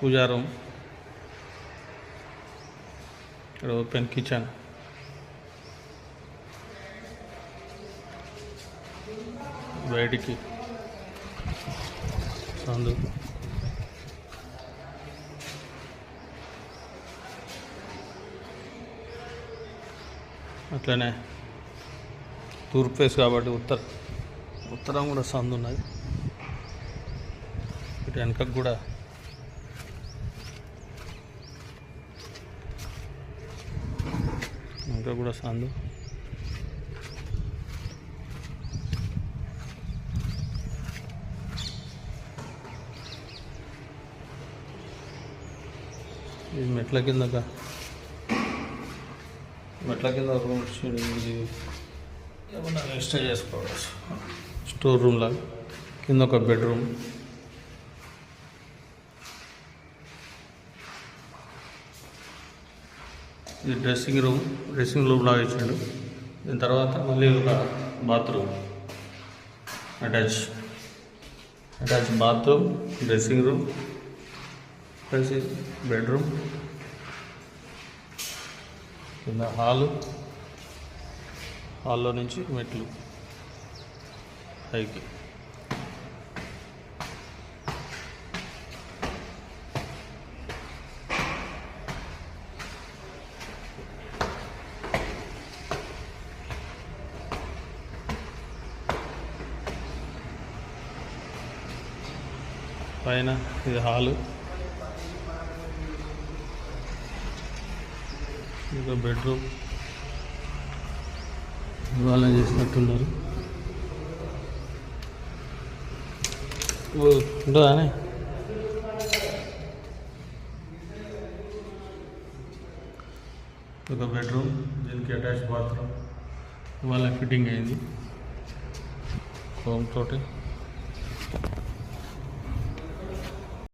పూజా room, ఇక్కడ open kitchen, బయటికి సందు, అట్లనే తూర్పు ఫేస్ కాబట్టి ఉత్తరం కూడా సందు ఉన్నది. ఇటు వెనకకు కూడా సందు. ఇది మెట్ల కింద రూమ్, ఇది ఏమన్నా రెస్ట్ చేసుకోవచ్చు. స్టోర్ రూమ్ లాగా, కింద ఒక బెడ్రూమ్, ఇది డ్రెస్సింగ్ రూమ్ లాగా ఇచ్చాడు. దీని తర్వాత మళ్ళీ ఒక bathroom, attach bathroom, dressing room plus bedroom, కింద హాల్లో నుంచి మెట్లు పైకి. పైన ఇది హాలు, ఇంకా బెడ్రూమ్ ఇవాళ చేసినట్టున్నారు. ఉంటుందానే ఒక బెడ్రూమ్, దీనికి అటాచ్ బాత్రూమ్ ఇవాళ ఫిట్టింగ్ అయింది హోమ్ తోటి.